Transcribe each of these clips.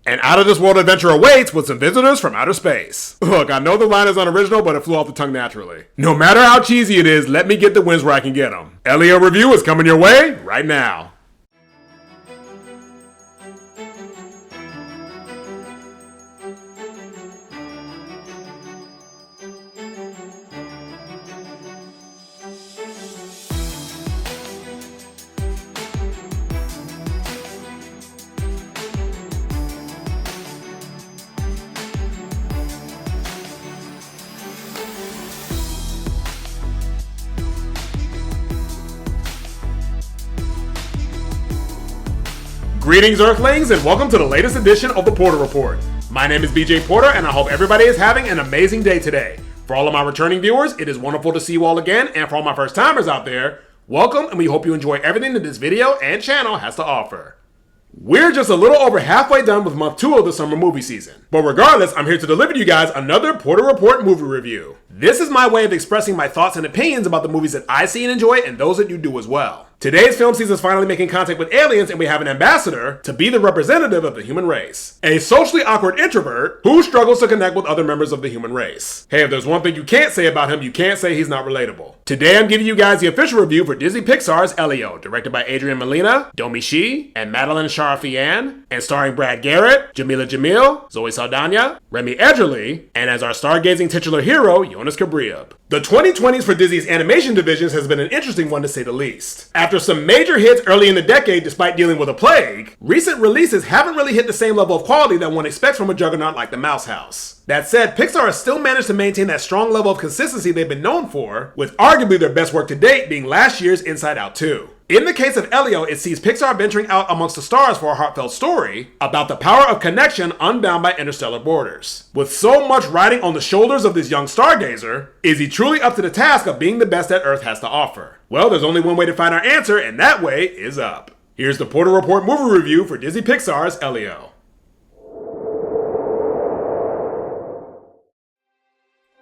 An out-of-this-world adventure awaits with some visitors from outer space. Look, I know the line is unoriginal, but it flew off the tongue naturally. No matter how cheesy it is, let me get the wins where I can get them. Elio review is coming your way right now. Greetings, Earthlings, and welcome to the latest edition of the Porter Report. My name is BJ Porter, and I hope everybody is having an amazing day today. For all of my returning viewers, it is wonderful to see you all again, and for all my first-timers out there, welcome, and we hope you enjoy everything that this video and channel has to offer. We're just a little over halfway done with month 2 of the summer movie season. But regardless, I'm here to deliver to you guys another Porter Report movie review. This is my way of expressing my thoughts and opinions about the movies that I see and enjoy and those that you do as well. Today's film season is finally making contact with aliens, and we have an ambassador to be the representative of the human race. A socially awkward introvert who struggles to connect with other members of the human race. Hey, if there's one thing you can't say about him, you can't say he's not relatable. Today I'm giving you guys the official review for Disney Pixar's Elio, directed by Adrian Molina, Domi Shi, and Madeline Sharafian, and starring Brad Garrett, Jamila Jamil, Zoe Saldana, Remy Edgerly, and as our stargazing titular hero, Jonas Cabriab. The 2020s for Disney's animation divisions has been an interesting one to say the least. After some major hits early in the decade despite dealing with a plague, recent releases haven't really hit the same level of quality that one expects from a juggernaut like the Mouse House. That said, Pixar has still managed to maintain that strong level of consistency they've been known for, with arguably their best work to date being last year's Inside Out 2. In the case of Elio, it sees Pixar venturing out amongst the stars for a heartfelt story about the power of connection unbound by interstellar borders. With so much riding on the shoulders of this young stargazer, is he truly up to the task of being the best that Earth has to offer? Well, there's only one way to find our answer, and that way is up. Here's the Porter Report movie review for Disney Pixar's Elio.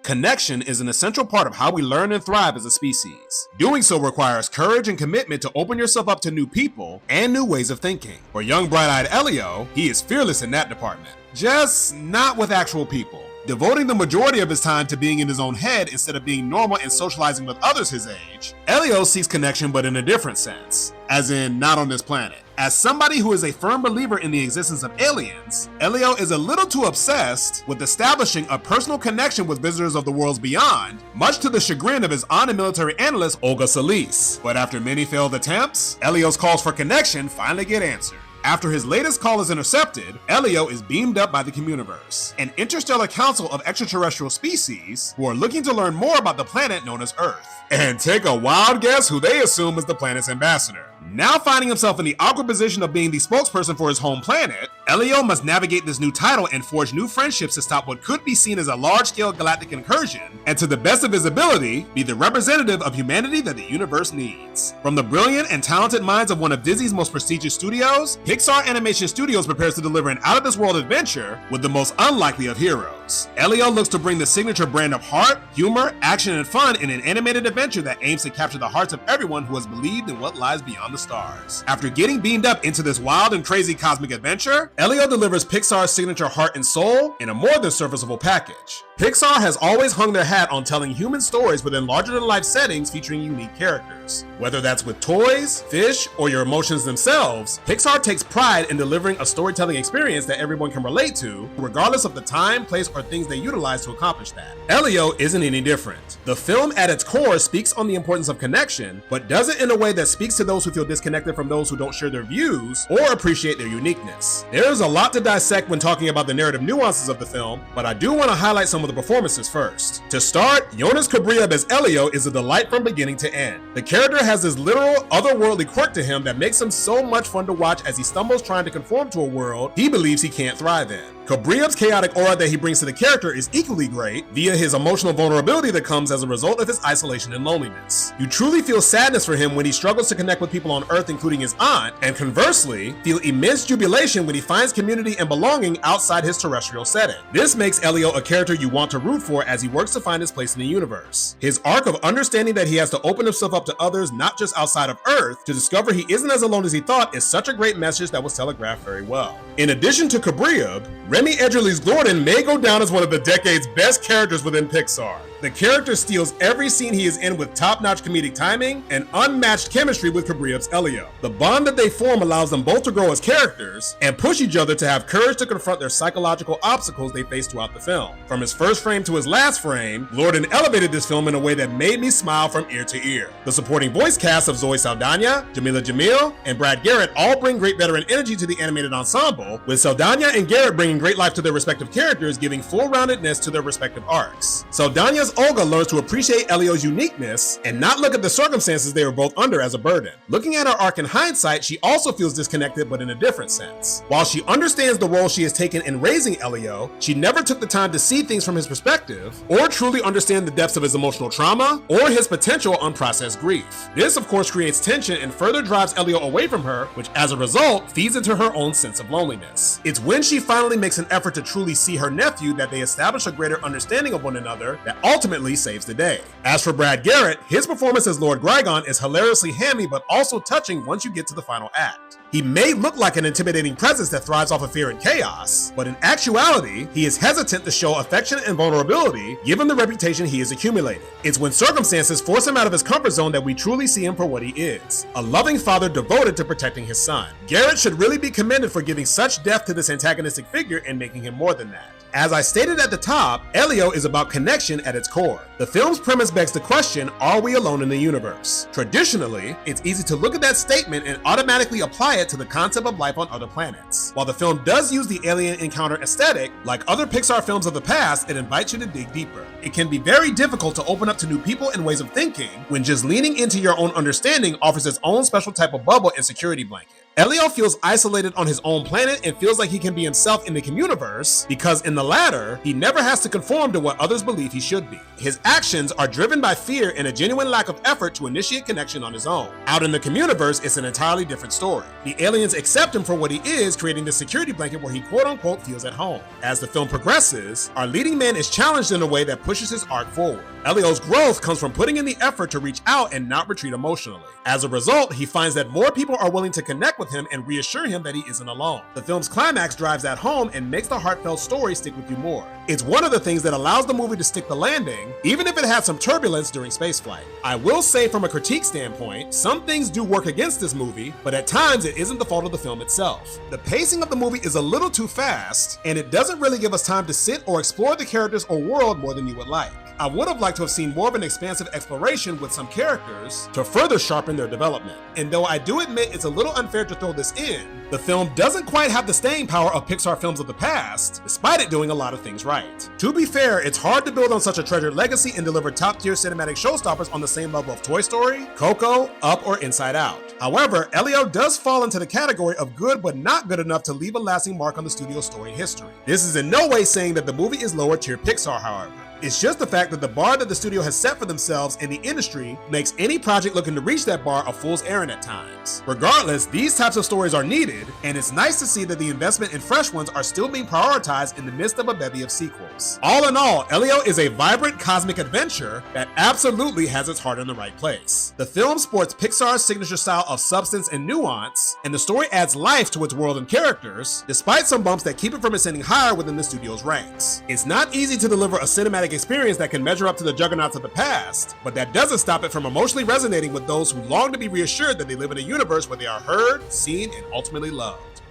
Connection is an essential part of how we learn and thrive as a species. Doing so requires courage and commitment to open yourself up to new people and new ways of thinking. For young bright-eyed Elio, he is fearless in that department. Just not with actual people. Devoting the majority of his time to being in his own head instead of being normal and socializing with others his age, Elio seeks connection but in a different sense, as in not on this planet. As somebody who is a firm believer in the existence of aliens, Elio is a little too obsessed with establishing a personal connection with visitors of the worlds beyond, much to the chagrin of his honored military analyst Olga Solis. But after many failed attempts, Elio's calls for connection finally get answered. After his latest call is intercepted, Elio is beamed up by the Communiverse, an interstellar council of extraterrestrial species who are looking to learn more about the planet known as Earth. And take a wild guess who they assume is the planet's ambassador. Now finding himself in the awkward position of being the spokesperson for his home planet, Elio must navigate this new title and forge new friendships to stop what could be seen as a large-scale galactic incursion, and to the best of his ability, be the representative of humanity that the universe needs. From the brilliant and talented minds of one of Disney's most prestigious studios, Pixar Animation Studios prepares to deliver an out-of-this-world adventure with the most unlikely of heroes. Elio looks to bring the signature brand of heart, humor, action, and fun in an animated adventure that aims to capture the hearts of everyone who has believed in what lies beyond the stars. After getting beamed up into this wild and crazy cosmic adventure, Elio delivers Pixar's signature heart and soul in a more than serviceable package. Pixar has always hung their hat on telling human stories within larger-than-life settings featuring unique characters. Whether that's with toys, fish, or your emotions themselves, Pixar takes pride in delivering a storytelling experience that everyone can relate to, regardless of the time, place, or things they utilize to accomplish that. Elio isn't any different. The film at its core speaks on the importance of connection, but does it in a way that speaks to those who feel disconnected from those who don't share their views or appreciate their uniqueness. There is a lot to dissect when talking about the narrative nuances of the film, but I do want to highlight some of the performances first. To start, Jonas Cabriab as Elio is a delight from beginning to end. The character has this literal, otherworldly quirk to him that makes him so much fun to watch as he stumbles trying to conform to a world he believes he can't thrive in. Cabriab's chaotic aura that he brings to the character is equally great via his emotional vulnerability that comes as a result of his isolation and loneliness. You truly feel sadness for him when he struggles to connect with people on Earth, including his aunt, and conversely, feel immense jubilation when he finds community and belonging outside his terrestrial setting. This makes Elio a character you want to root for as he works to find his place in the universe. His arc of understanding that he has to open himself up to others not just outside of Earth to discover he isn't as alone as he thought is such a great message that was telegraphed very well. In addition to Cabriab, Remy Edgerly's Gordon may go down as one of the decade's best characters within Pixar. The character steals every scene he is in with top-notch comedic timing and unmatched chemistry with Cabriab's Elio. The bond that they form allows them both to grow as characters and push each other to have courage to confront their psychological obstacles they face throughout the film. From his first frame to his last frame, Gordon elevated this film in a way that made me smile from ear to ear. The supporting voice cast of Zoe Saldana, Jamila Jamil, and Brad Garrett all bring great veteran energy to the animated ensemble, with Saldana and Garrett bringing great life to their respective characters, giving full-roundedness to their respective arcs. Saldana's Olga learns to appreciate Elio's uniqueness and not look at the circumstances they were both under as a burden. Looking at her arc in hindsight, she also feels disconnected, but in a different sense. While she understands the role she has taken in raising Elio, she never took the time to see things from his perspective or truly understand the depths of his emotional trauma or his potential unprocessed grief. This, of course, creates tension and further drives Elio away from her, which as a result feeds into her own sense of loneliness. It's when she finally makes an effort to truly see her nephew that they establish a greater understanding of one another that ultimately saves the day. As for Brad Garrett, his performance as Lord Grygon is hilariously hammy but also touching once you get to the final act. He may look like an intimidating presence that thrives off of fear and chaos, but in actuality, he is hesitant to show affection and vulnerability given the reputation he has accumulated. It's when circumstances force him out of his comfort zone that we truly see him for what he is, a loving father devoted to protecting his son. Garrett should really be commended for giving such depth to this antagonistic figure and making him more than that. As I stated at the top, Elio is about connection at its core. The film's premise begs the question, are we alone in the universe? Traditionally, it's easy to look at that statement and automatically apply it to the concept of life on other planets. While the film does use the alien encounter aesthetic, like other Pixar films of the past, it invites you to dig deeper. It can be very difficult to open up to new people and ways of thinking when just leaning into your own understanding offers its own special type of bubble and security blanket. Elio feels isolated on his own planet and feels like he can be himself in the communiverse because in the latter, he never has to conform to what others believe he should be. His actions are driven by fear and a genuine lack of effort to initiate connection on his own. Out in the communiverse, it's an entirely different story. The aliens accept him for what he is, creating this security blanket where he quote-unquote feels at home. As the film progresses, our leading man is challenged in a way that pushes his arc forward. Elio's growth comes from putting in the effort to reach out and not retreat emotionally. As a result, he finds that more people are willing to connect with him and reassure him that he isn't alone. The film's climax drives that home and makes the heartfelt story stick with you more. It's one of the things that allows the movie to stick the landing, even if it had some turbulence during spaceflight. I will say from a critique standpoint, some things do work against this movie, but at times it isn't the fault of the film itself. The pacing of the movie is a little too fast, and it doesn't really give us time to sit or explore the characters or world more than you would like. I would have liked to have seen more of an expansive exploration with some characters to further sharpen their development. And though I do admit it's a little unfair to throw this in, the film doesn't quite have the staying power of Pixar films of the past, despite it doing a lot of things right. To be fair, it's hard to build on such a treasured legacy and deliver top-tier cinematic showstoppers on the same level of Toy Story, Coco, Up, or Inside Out. However, Elio does fall into the category of good but not good enough to leave a lasting mark on the studio's story history. This is in no way saying that the movie is lower tier Pixar, however. It's just the fact that the bar that the studio has set for themselves in the industry makes any project looking to reach that bar a fool's errand at times. Regardless, these types of stories are needed, and it's nice to see that the investment in fresh ones are still being prioritized in the midst of a bevy of sequels. All in all, Elio is a vibrant cosmic adventure that absolutely has its heart in the right place. The film sports Pixar's signature style of substance and nuance, and the story adds life to its world and characters, despite some bumps that keep it from ascending higher within the studio's ranks. It's not easy to deliver a cinematic experience that can measure up to the juggernauts of the past, but that doesn't stop it from emotionally resonating with those who long to be reassured that they live in a universe where they are heard, seen, and ultimately loved.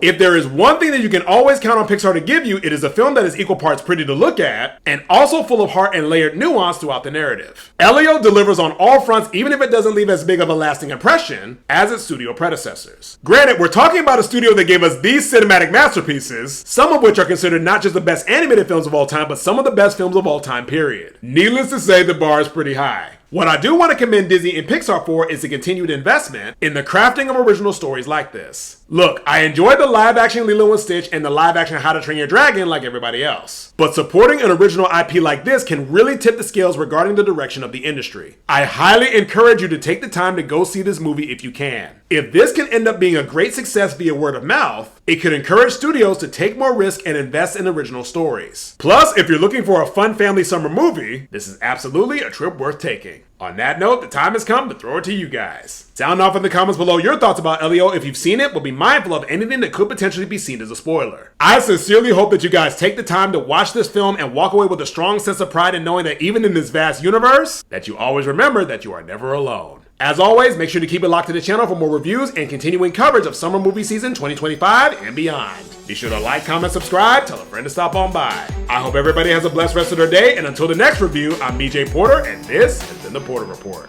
If there is one thing that you can always count on Pixar to give you, it is a film that is equal parts pretty to look at, and also full of heart and layered nuance throughout the narrative. Elio delivers on all fronts, even if it doesn't leave as big of a lasting impression as its studio predecessors. Granted, we're talking about a studio that gave us these cinematic masterpieces, some of which are considered not just the best animated films of all time, but some of the best films of all time, period. Needless to say, the bar is pretty high. What I do want to commend Disney and Pixar for is the continued investment in the crafting of original stories like this. Look, I enjoyed the live-action Lilo and Stitch and the live-action How to Train Your Dragon like everybody else. But supporting an original IP like this can really tip the scales regarding the direction of the industry. I highly encourage you to take the time to go see this movie if you can. If this can end up being a great success via word of mouth, it could encourage studios to take more risk and invest in original stories. Plus, if you're looking for a fun family summer movie, this is absolutely a trip worth taking. On that note, the time has come to throw it to you guys. Sound off in the comments below your thoughts about Elio if you've seen it, but be mindful of anything that could potentially be seen as a spoiler. I sincerely hope that you guys take the time to watch this film and walk away with a strong sense of pride in knowing that even in this vast universe, that you always remember that you are never alone. As always, make sure to keep it locked to the channel for more reviews and continuing coverage of summer movie season 2025 and beyond. Be sure to like, comment, subscribe, tell a friend to stop on by. I hope everybody has a blessed rest of their day, and until the next review, I'm BJ Porter, and this has been The Porter Report.